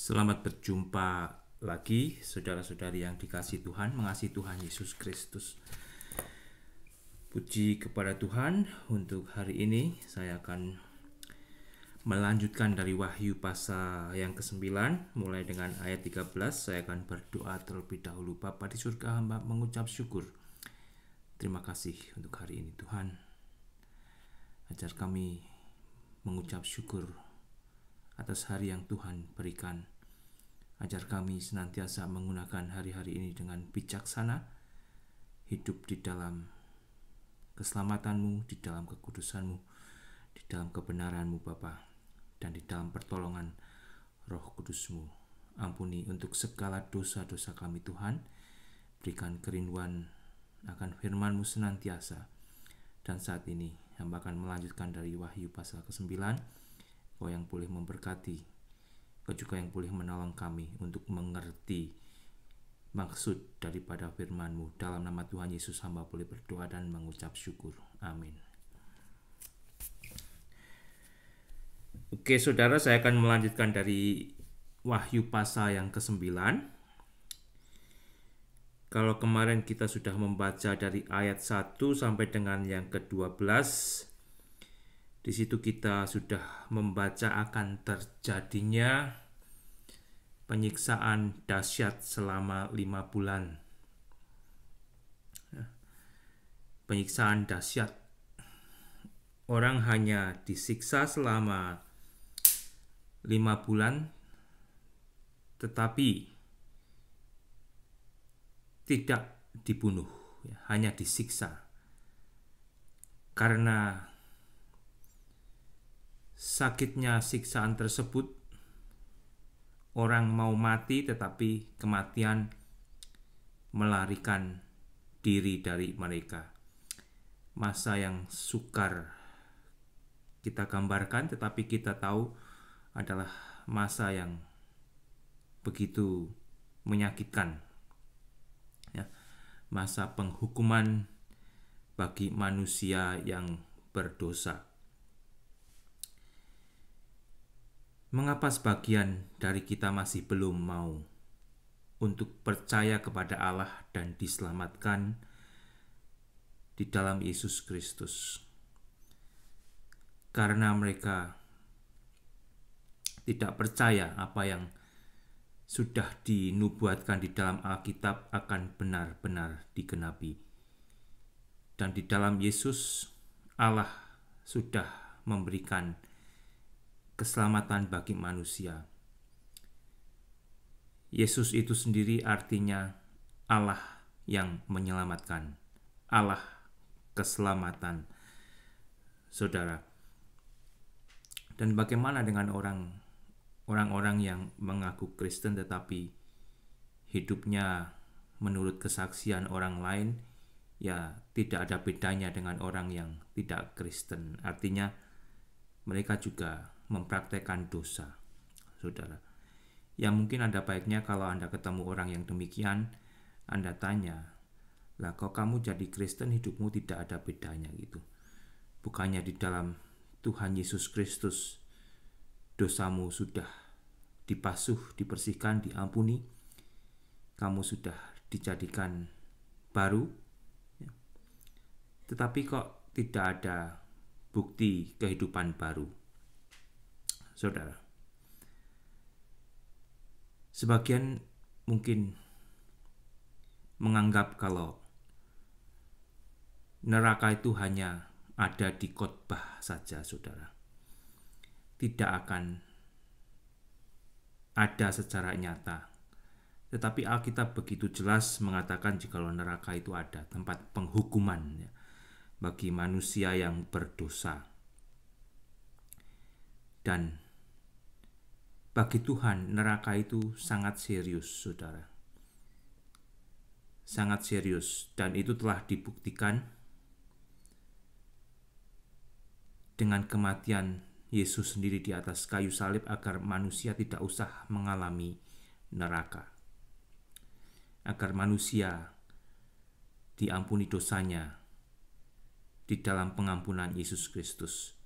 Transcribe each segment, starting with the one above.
Selamat berjumpa lagi, saudara-saudari yang dikasihi Tuhan, mengasihi Tuhan Yesus Kristus. Puji kepada Tuhan, untuk hari ini saya akan melanjutkan dari Wahyu pasal yang ke-9, mulai dengan ayat 13. Saya akan berdoa terlebih dahulu. Bapa di surga, hamba mengucap syukur. Terima kasih untuk hari ini Tuhan. Ajar kami mengucap syukur atas hari yang Tuhan berikan. Ajar kami senantiasa menggunakan hari-hari ini dengan bijaksana, hidup di dalam keselamatan-Mu, di dalam kekudusan-Mu, di dalam kebenaran-Mu Bapa, dan di dalam pertolongan Roh Kudus-Mu. Ampuni untuk segala dosa-dosa kami Tuhan, berikan kerinduan akan firman-Mu senantiasa. Dan saat ini hamba akan melanjutkan dari Wahyu pasal ke-9. Kau yang boleh memberkati, Kau juga yang boleh menolong kami untuk mengerti maksud daripada firman-Mu. Dalam nama Tuhan Yesus hamba boleh berdoa dan mengucap syukur. Amin. Oke saudara, saya akan melanjutkan dari Wahyu pasal yang ke-9. Kalau kemarin kita sudah membaca dari ayat 1 sampai dengan yang ke-12, di situ kita sudah membaca akan terjadinya penyiksaan dahsyat selama 5 bulan. Penyiksaan dahsyat. Orang hanya disiksa selama 5 bulan, tetapi tidak dibunuh, hanya disiksa. Karena sakitnya siksaan tersebut, orang mau mati tetapi kematian melarikan diri dari mereka. Masa yang sukar kita gambarkan, tetapi kita tahu adalah masa yang begitu menyakitkan. Masa penghukuman bagi manusia yang berdosa. Mengapa sebagian dari kita masih belum mau untuk percaya kepada Allah dan diselamatkan di dalam Yesus Kristus? Karena mereka tidak percaya apa yang sudah dinubuatkan di dalam Alkitab akan benar-benar digenapi. Dan di dalam Yesus, Allah sudah memberikan keselamatan bagi manusia. Yesus itu sendiri artinya Allah yang menyelamatkan, Allah keselamatan, saudara. Dan bagaimana dengan orang-orang yang mengaku Kristen tetapi hidupnya menurut kesaksian orang lain, ya tidak ada bedanya dengan orang yang tidak Kristen. Artinya mereka juga mempraktekkan dosa, saudara. Ya mungkin ada baiknya kalau Anda ketemu orang yang demikian, Anda tanya, lah kok kamu jadi Kristen hidupmu tidak ada bedanya gitu. Bukannya di dalam Tuhan Yesus Kristus dosamu sudah dibasuh, dibersihkan, diampuni, kamu sudah dijadikan baru, ya. Tetapi kok tidak ada bukti kehidupan baru, saudara. Sebagian mungkin menganggap kalau neraka itu hanya ada di khotbah saja, saudara. Tidak akan ada secara nyata. Tetapi Alkitab begitu jelas mengatakan jikalau neraka itu ada, tempat penghukuman ya, bagi manusia yang berdosa. Dan bagi Tuhan neraka itu sangat serius, saudara. Sangat serius, dan itu telah dibuktikan dengan kematian Yesus sendiri di atas kayu salib agar manusia tidak usah mengalami neraka. Agar manusia diampuni dosanya di dalam pengampunan Yesus Kristus.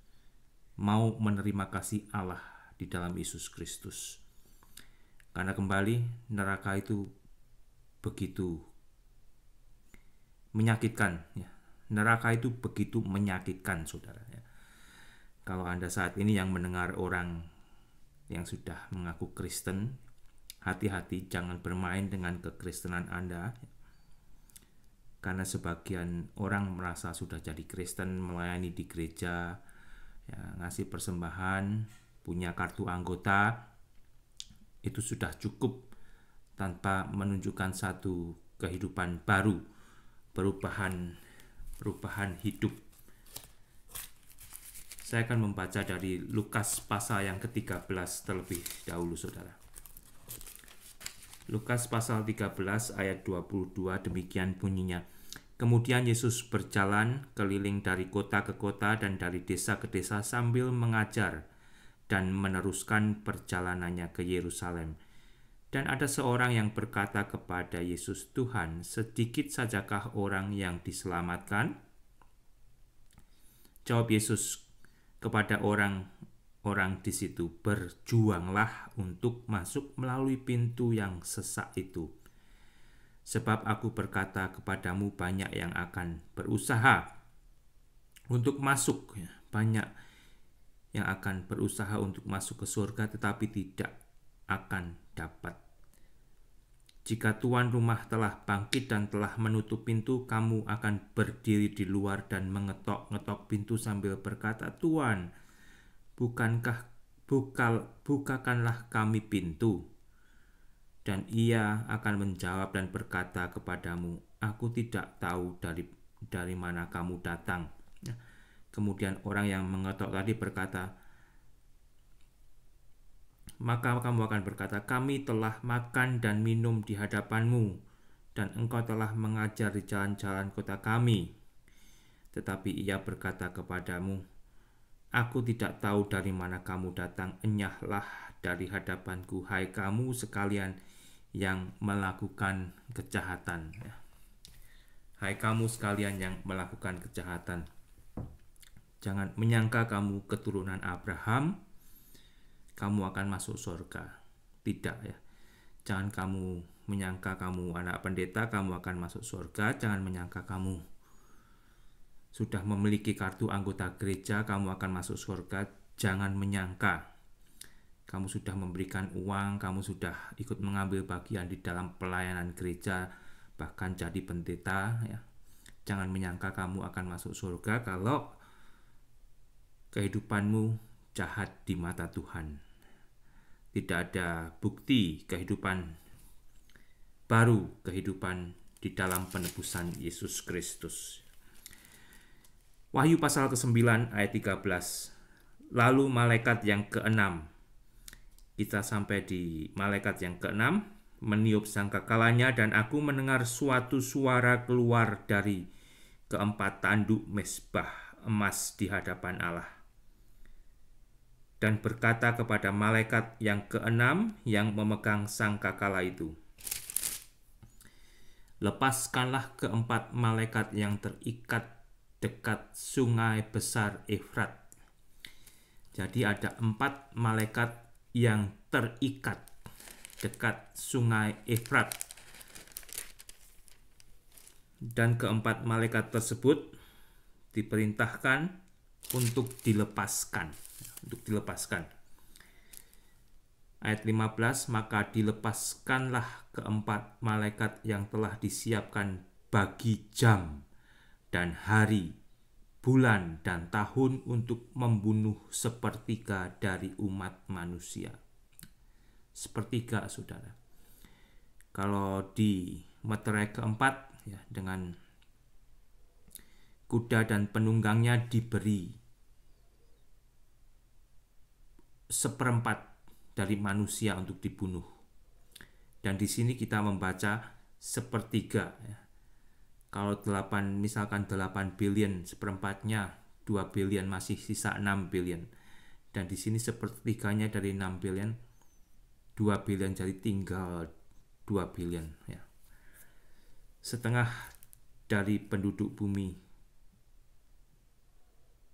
Mau menerima kasih Allah di dalam Yesus Kristus. Karena kembali neraka itu begitu menyakitkan ya. Neraka itu begitu menyakitkan, saudara ya. Kalau Anda saat ini yang mendengar orang yang sudah mengaku Kristen, hati-hati jangan bermain dengan kekristenan Anda. Karena sebagian orang merasa sudah jadi Kristen, melayani di gereja, ya, ngasih persembahan, punya kartu anggota, itu sudah cukup tanpa menunjukkan satu kehidupan baru, perubahan hidup. Saya akan membaca dari Lukas pasal yang ke-13 terlebih dahulu, saudara. Lukas pasal 13 ayat 22 demikian bunyinya. Kemudian Yesus berjalan keliling dari kota ke kota dan dari desa ke desa sambil mengajar dan meneruskan perjalanannya ke Yerusalem. Dan ada seorang yang berkata kepada Yesus, "Tuhan, sedikit sajakah orang yang diselamatkan?" Jawab Yesus kepada orang di situ, "Berjuanglah untuk masuk melalui pintu yang sesak itu. Sebab aku berkata kepadamu, banyak yang akan berusaha untuk masuk, banyak yang akan berusaha untuk masuk ke surga, tetapi tidak akan dapat. Jika tuan rumah telah bangkit dan telah menutup pintu, kamu akan berdiri di luar dan mengetok-ngetok pintu sambil berkata, 'Tuan, bukakanlah kami pintu.' Dan ia akan menjawab dan berkata kepadamu, 'Aku tidak tahu dari mana kamu datang.' Kemudian orang yang mengetok tadi berkata, maka kamu akan berkata, 'Kami telah makan dan minum di hadapanmu, dan engkau telah mengajar di jalan-jalan kota kami.' Tetapi ia berkata kepadamu, 'Aku tidak tahu dari mana kamu datang, enyahlah dari hadapanku, hai kamu sekalian yang melakukan kejahatan.'" Hai kamu sekalian yang melakukan kejahatan, jangan menyangka kamu keturunan Abraham, kamu akan masuk surga. Tidak ya. Jangan kamu menyangka kamu anak pendeta, kamu akan masuk surga. Jangan menyangka kamu sudah memiliki kartu anggota gereja, kamu akan masuk surga. Jangan menyangka kamu sudah memberikan uang, kamu sudah ikut mengambil bagian di dalam pelayanan gereja, bahkan jadi pendeta ya. Jangan menyangka kamu akan masuk surga kalau kehidupanmu jahat di mata Tuhan. Tidak ada bukti kehidupan baru, kehidupan di dalam penebusan Yesus Kristus. Wahyu pasal ke-9 ayat 13. Lalu malaikat yang ke-6, kita sampai di malaikat yang ke-6, meniup sangkakalanya dan aku mendengar suatu suara keluar dari keempat tanduk mezbah emas di hadapan Allah, dan berkata kepada malaikat yang ke-6 yang memegang sangkakala itu, "Lepaskanlah keempat malaikat yang terikat dekat sungai besar Efrat." Jadi ada 4 malaikat yang terikat dekat sungai Efrat. Dan keempat malaikat tersebut diperintahkan untuk dilepaskan. Ayat 15, maka dilepaskanlah keempat malaikat yang telah disiapkan bagi jam dan hari, bulan dan tahun untuk membunuh sepertiga dari umat manusia. Sepertiga, saudara. Kalau di meterai keempat ya, dengan kuda dan penunggangnya diberi 1/4 dari manusia untuk dibunuh. Dan di sini kita membaca sepertiga ya. Kalau misalkan 8 billion, 1/4-nya 2 billion, masih sisa 6 billion. Dan di sini sepertiganya dari 6 billion, 2 billion, jadi tinggal 2 billion ya. Setengah dari penduduk bumi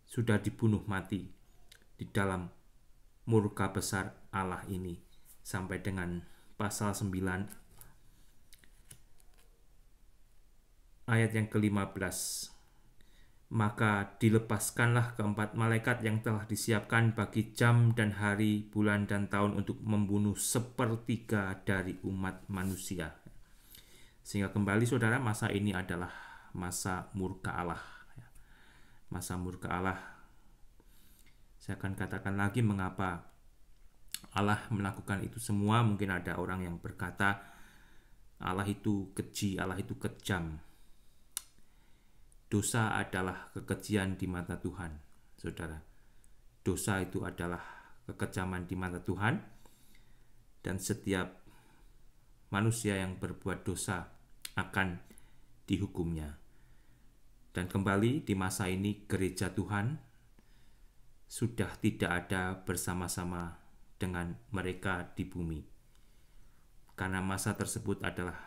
sudah dibunuh mati di dalam murka besar Allah ini sampai dengan pasal 9 ayat yang ke-15. Maka dilepaskanlah keempat malaikat yang telah disiapkan bagi jam dan hari, bulan dan tahun untuk membunuh sepertiga dari umat manusia. Sehingga kembali saudara, masa ini adalah masa murka Allah. Masa murka Allah. Saya akan katakan lagi mengapa Allah melakukan itu semua. Mungkin ada orang yang berkata Allah itu keji, Allah itu kejam. Dosa adalah kekejian di mata Tuhan, saudara. Dosa itu adalah kekejaman di mata Tuhan, dan setiap manusia yang berbuat dosa akan dihukumnya. Dan kembali di masa ini gereja Tuhan sudah tidak ada bersama-sama dengan mereka di bumi. Karena masa tersebut adalah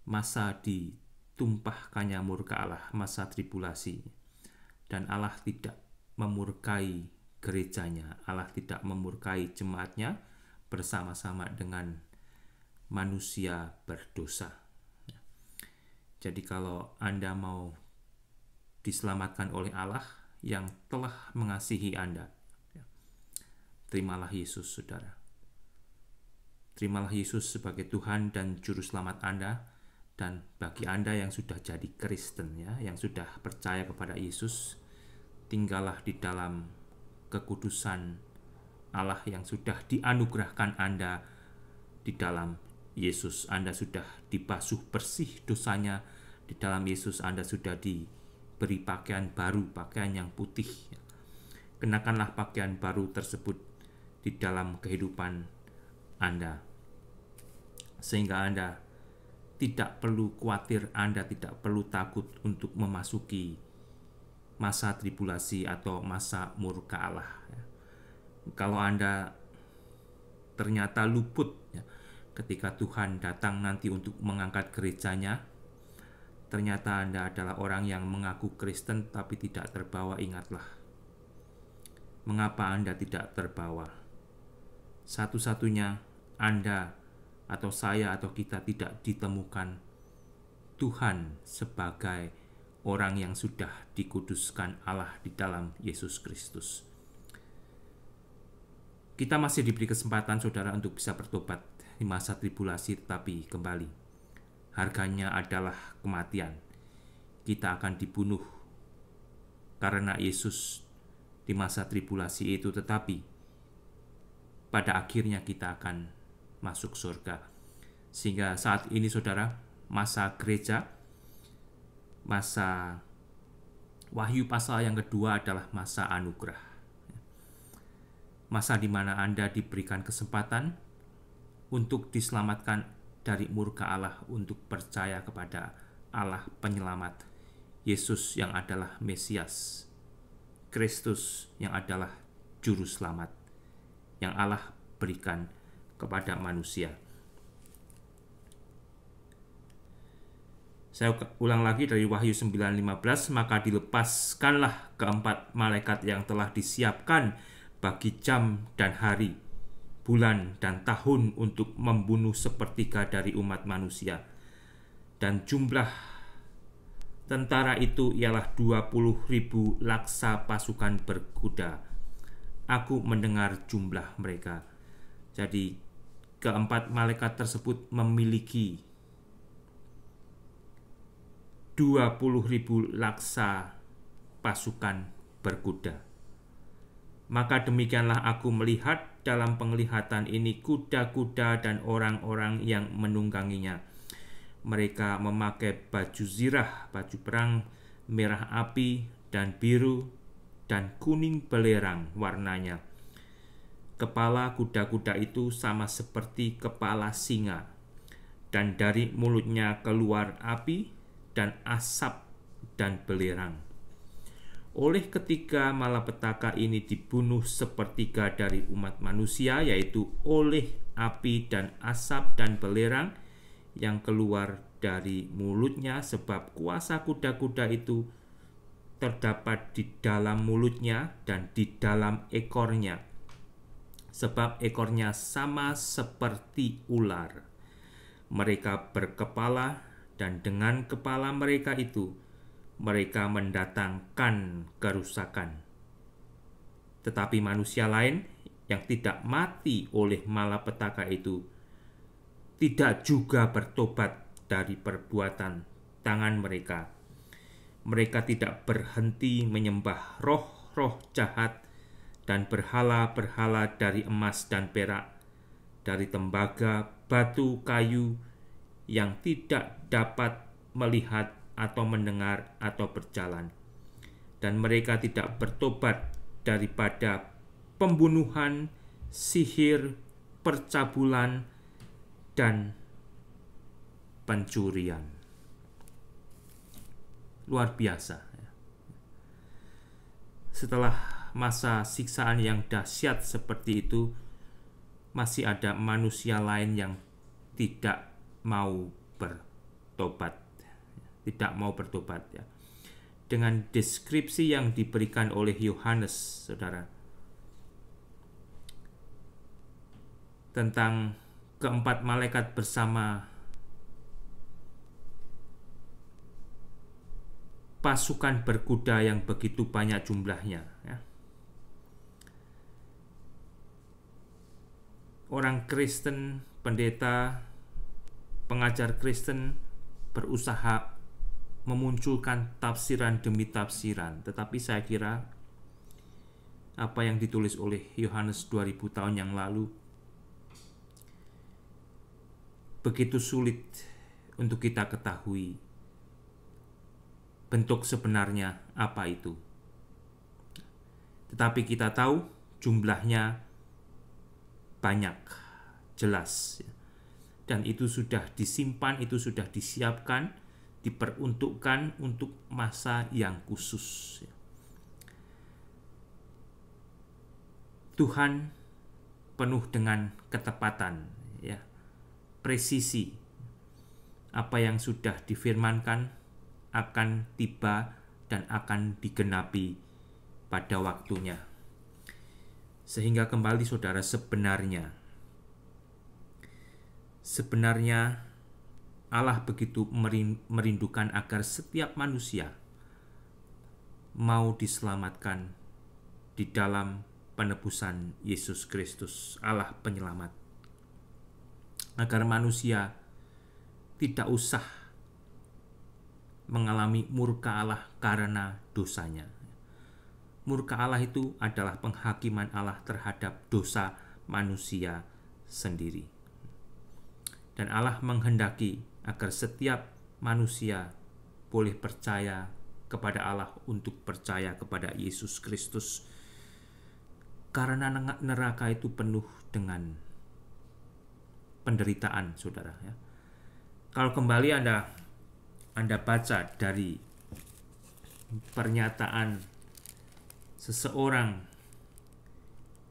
masa ditumpahkannya murka Allah, masa tribulasi. Dan Allah tidak memurkai gerejanya, Allah tidak memurkai jemaatnya bersama-sama dengan manusia berdosa. Jadi kalau Anda mau diselamatkan oleh Allah yang telah mengasihi Anda, terimalah Yesus, saudara. Terimalah Yesus sebagai Tuhan dan Juru Selamat Anda. Dan bagi Anda yang sudah jadi Kristen, yang sudah percaya kepada Yesus, tinggallah di dalam kekudusan Allah yang sudah dianugerahkan Anda di dalam Yesus. Anda sudah dibasuh bersih dosanya di dalam Yesus. Anda sudah diberi pakaian baru, pakaian yang putih. Kenakanlah pakaian baru tersebut di dalam kehidupan Anda, sehingga Anda tidak perlu khawatir, Anda tidak perlu takut untuk memasuki masa tribulasi atau masa murka Allah. Kalau Anda ternyata luput ketika Tuhan datang nanti untuk mengangkat gerejanya, ternyata Anda adalah orang yang mengaku Kristen tapi tidak terbawa, ingatlah. Mengapa Anda tidak terbawa? Satu-satunya Anda atau saya atau kita tidak ditemukan Tuhan sebagai orang yang sudah dikuduskan Allah di dalam Yesus Kristus. Kita masih diberi kesempatan, saudara, untuk bisa bertobat di masa tribulasi, tetapi kembali, harganya adalah kematian. Kita akan dibunuh karena Yesus di masa tribulasi itu, tetapi pada akhirnya kita akan masuk surga. Sehingga saat ini, saudara, masa gereja, masa Wahyu pasal yang kedua adalah masa anugerah. Masa di mana Anda diberikan kesempatan untuk diselamatkan dari murka Allah, untuk percaya kepada Allah penyelamat, Yesus yang adalah Mesias, Kristus yang adalah Juru Selamat, yang Allah berikan kepada manusia. Saya ulang lagi dari Wahyu 9:15, maka dilepaskanlah keempat malaikat yang telah disiapkan bagi jam dan hari, bulan dan tahun untuk membunuh sepertiga dari umat manusia. Dan jumlah tentara itu ialah 20.000 laksa pasukan berkuda. Aku mendengar jumlah mereka. Jadi keempat malaikat tersebut memiliki 20.000 laksa pasukan berkuda. Maka demikianlah aku melihat dalam penglihatan ini kuda-kuda dan orang-orang yang menungganginya. Mereka memakai baju zirah, baju perang merah api dan biru dan kuning belerang warnanya. Kepala kuda-kuda itu sama seperti kepala singa, dan dari mulutnya keluar api dan asap dan belerang. Oleh ketiga malapetaka ini dibunuh sepertiga dari umat manusia, yaitu oleh api dan asap dan belerang yang keluar dari mulutnya, sebab kuasa kuda-kuda itu terdapat di dalam mulutnya dan di dalam ekornya. sebab ekornya sama seperti ular. Mereka berkepala, dan dengan kepala mereka itu mereka mendatangkan kerusakan. Tetapi manusia lain yang tidak mati oleh malapetaka itu tidak juga bertobat dari perbuatan tangan mereka. Mereka tidak berhenti menyembah roh-roh jahat dan berhala-berhala dari emas dan perak, dari tembaga, batu, kayu, yang tidak dapat melihat atau mendengar atau berjalan. Dan mereka tidak bertobat daripada pembunuhan, sihir, percabulan, dan pencurian. Luar biasa. Setelah masa siksaan yang dahsyat seperti itu, masih ada manusia lain yang tidak mau bertobat. Tidak mau bertobat, ya. Dengan deskripsi yang diberikan oleh Yohanes, saudara, tentang keempat malaikat bersama pasukan berkuda yang begitu banyak jumlahnya, ya. Orang Kristen, pendeta, pengajar Kristen berusaha memunculkan tafsiran demi tafsiran, tetapi saya kira apa yang ditulis oleh Yohanes 2000 tahun yang lalu begitu sulit untuk kita ketahui bentuk sebenarnya apa itu. Tetapi kita tahu jumlahnya banyak, jelas. Dan itu sudah disimpan, itu sudah disiapkan, diperuntukkan untuk masa yang khusus. Tuhan penuh dengan ketepatan, ya, presisi. Apa yang sudah difirmankan akan tiba dan akan digenapi pada waktunya. Sehingga kembali saudara, sebenarnya Allah begitu merindukan agar setiap manusia mau diselamatkan di dalam penebusan Yesus Kristus, Allah penyelamat. Agar manusia tidak usah mengalami murka Allah karena dosanya. Murka Allah itu adalah penghakiman Allah terhadap dosa manusia sendiri. Dan Allah menghendaki agar setiap manusia boleh percaya kepada Allah untuk percaya kepada Yesus Kristus. Karena neraka itu penuh dengan penderitaan, saudara, ya. Kalau kembali Anda baca dari pernyataan seseorang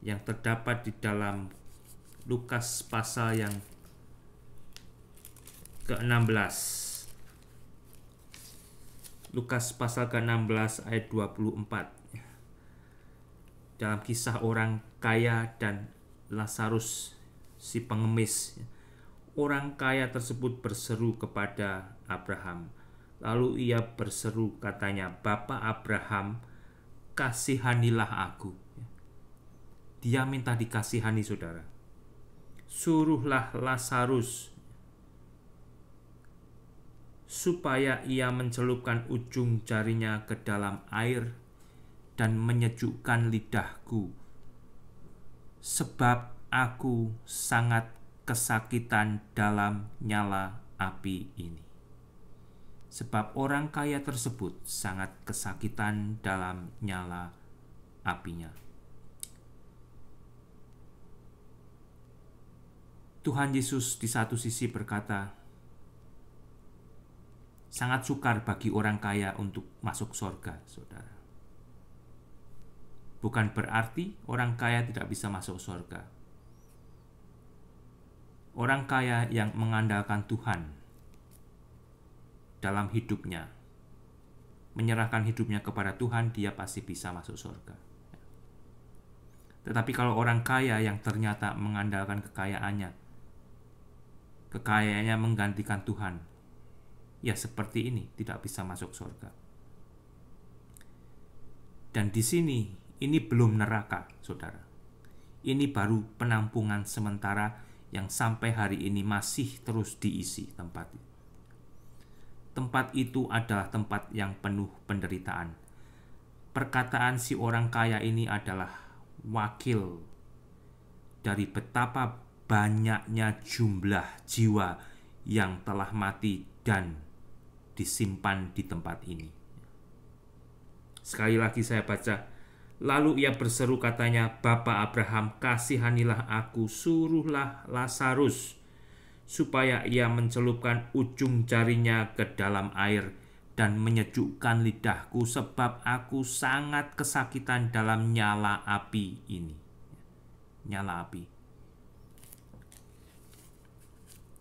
yang terdapat di dalam Lukas pasal yang ke-16. Lukas pasal ke-16 ayat 24. Dalam kisah orang kaya dan Lazarus si pengemis, orang kaya tersebut berseru kepada Abraham. Lalu ia berseru, katanya, "Bapa Abraham, kasihanilah aku." Dia minta dikasihani, saudara. "Suruhlah Lazarus supaya ia mencelupkan ujung jarinya ke dalam air dan menyejukkan lidahku, sebab aku sangat kesakitan dalam nyala api ini." Sebab orang kaya tersebut sangat kesakitan dalam nyala apinya. Tuhan Yesus di satu sisi berkata, sangat sukar bagi orang kaya untuk masuk surga, saudara. Bukan berarti orang kaya tidak bisa masuk surga. Orang kaya yang mengandalkan Tuhan dalam hidupnya, menyerahkan hidupnya kepada Tuhan, dia pasti bisa masuk surga. Tetapi kalau orang kaya yang ternyata mengandalkan kekayaannya menggantikan Tuhan, ya seperti ini tidak bisa masuk surga. Dan di sini, ini belum neraka, saudara. Ini baru penampungan sementara yang sampai hari ini masih terus diisi tempat itu. Tempat itu adalah tempat yang penuh penderitaan. Perkataan si orang kaya ini adalah wakil dari betapa banyaknya jumlah jiwa yang telah mati dan disimpan di tempat ini. Sekali lagi saya baca. Lalu ia berseru katanya, Bapa Abraham, kasihanilah aku, suruhlah Lazarus supaya ia mencelupkan ujung jarinya ke dalam air dan menyejukkan lidahku, sebab aku sangat kesakitan dalam nyala api ini. Nyala api.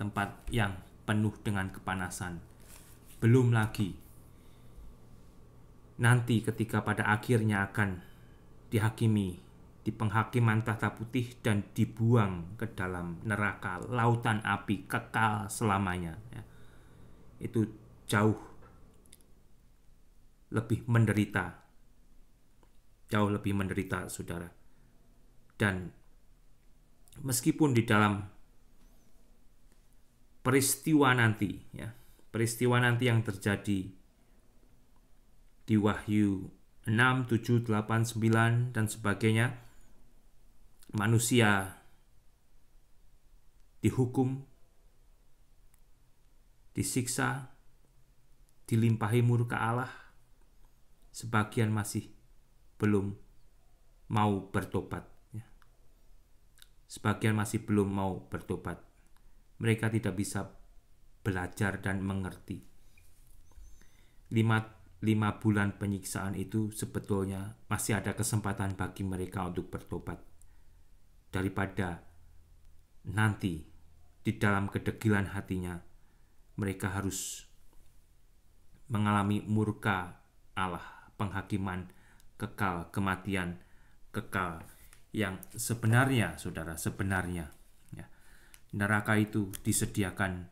Tempat yang penuh dengan kepanasan. Belum lagi nanti ketika pada akhirnya akan dihakimi di penghakiman tahta putih dan dibuang ke dalam neraka lautan api kekal selamanya, ya. Itu jauh lebih menderita, saudara. Dan meskipun di dalam peristiwa nanti yang terjadi di Wahyu 6, 7, 8, 9 dan sebagainya, manusia dihukum, disiksa, dilimpahi murka Allah. Sebagian masih belum mau bertobat. Sebagian masih belum mau bertobat. Mereka tidak bisa belajar dan mengerti. 5 bulan penyiksaan itu sebetulnya masih ada kesempatan bagi mereka untuk bertobat, daripada nanti di dalam kedegilan hatinya mereka harus mengalami murka Allah, penghakiman kekal, kematian kekal yang sebenarnya, saudara, ya, neraka itu disediakan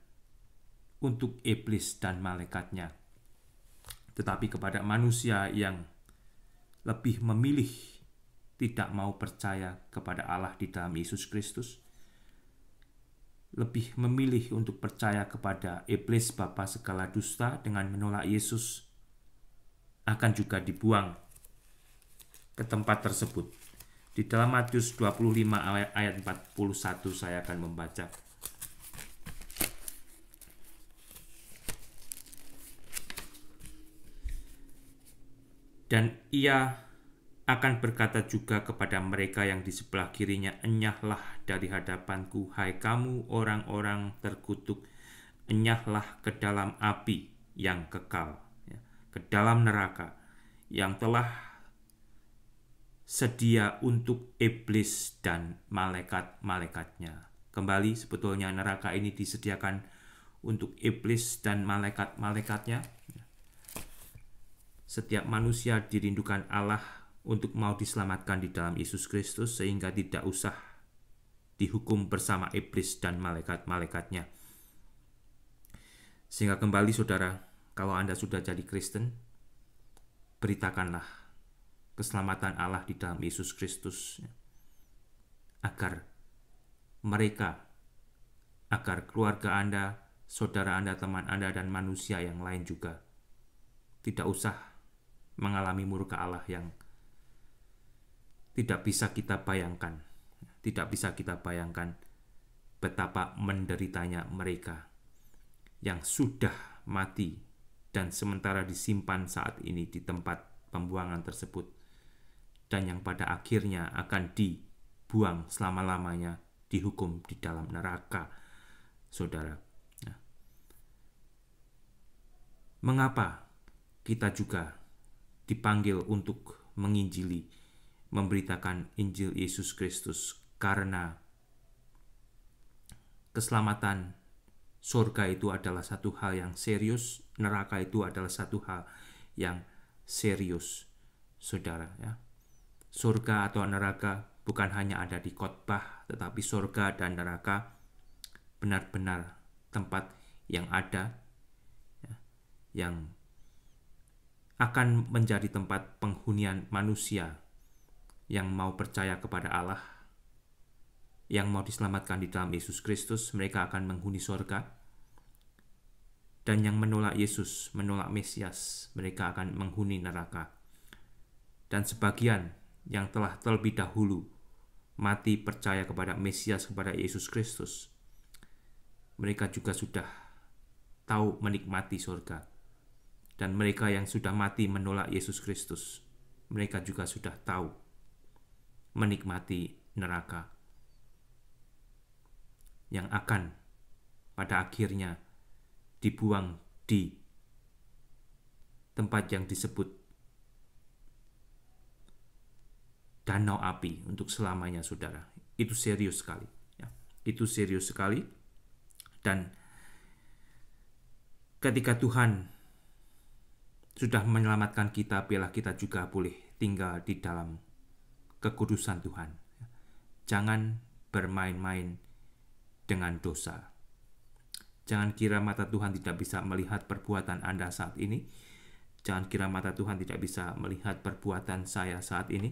untuk iblis dan malaikatnya. Tetapi kepada manusia yang lebih memilih tidak mau percaya kepada Allah di dalam Yesus Kristus, lebih memilih untuk percaya kepada iblis bapa segala dusta dengan menolak Yesus, akan juga dibuang ke tempat tersebut. Di dalam Matius 25 ayat 41 saya akan membaca. Dan ia akan berkata juga kepada mereka yang di sebelah kirinya, enyahlah dari hadapanku, hai kamu orang-orang terkutuk, enyahlah ke dalam api yang kekal, ke dalam neraka yang telah sedia untuk iblis dan malaikat-malaikatnya. Kembali, sebetulnya neraka ini disediakan untuk iblis dan malaikat-malaikatnya. Setiap manusia dirindukan Allah untuk mau diselamatkan di dalam Yesus Kristus, sehingga tidak usah dihukum bersama iblis dan malaikat-malaikatnya. Sehingga kembali, saudara, kalau Anda sudah jadi Kristen, beritakanlah keselamatan Allah di dalam Yesus Kristus, agar keluarga Anda, saudara Anda, teman Anda, dan manusia yang lain juga tidak usah mengalami murka Allah yang tidak bisa kita bayangkan. Tidak bisa kita bayangkan betapa menderitanya mereka yang sudah mati dan sementara disimpan saat ini di tempat pembuangan tersebut, dan yang pada akhirnya akan dibuang selama-lamanya, dihukum di dalam neraka, saudara. Mengapa kita juga dipanggil untuk menginjili, memberitakan Injil Yesus Kristus? Karena keselamatan surga itu adalah satu hal yang serius, neraka itu adalah satu hal yang serius, saudara, ya. Surga atau neraka bukan hanya ada di khotbah, tetapi surga dan neraka benar-benar tempat yang ada, yang akan menjadi tempat penghunian manusia yang mau percaya kepada Allah, yang mau diselamatkan di dalam Yesus Kristus. Mereka akan menghuni surga. Dan yang menolak Yesus, menolak Mesias, mereka akan menghuni neraka. Dan sebagian yang telah terlebih dahulu mati percaya kepada Mesias, kepada Yesus Kristus, mereka juga sudah tahu menikmati surga. Dan mereka yang sudah mati menolak Yesus Kristus, mereka juga sudah tahu menikmati neraka yang akan pada akhirnya dibuang di tempat yang disebut danau api untuk selamanya, saudara. Itu serius sekali, ya. Itu serius sekali. Dan ketika Tuhan sudah menyelamatkan kita, biarlah kita juga boleh tinggal di dalam kekudusan Tuhan. Jangan bermain-main dengan dosa. Jangan kira mata Tuhan tidak bisa melihat perbuatan Anda saat ini. Jangan kira mata Tuhan tidak bisa melihat perbuatan saya saat ini.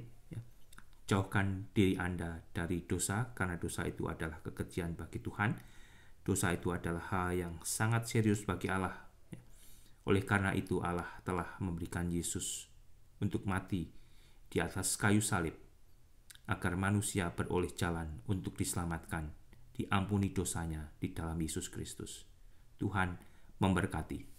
Jauhkan diri Anda dari dosa, karena dosa itu adalah kekejian bagi Tuhan. Dosa itu adalah hal yang sangat serius bagi Allah. Oleh karena itu Allah telah memberikan Yesus untuk mati di atas kayu salib, agar manusia beroleh jalan untuk diselamatkan, diampuni dosanya di dalam Yesus Kristus. Tuhan memberkati.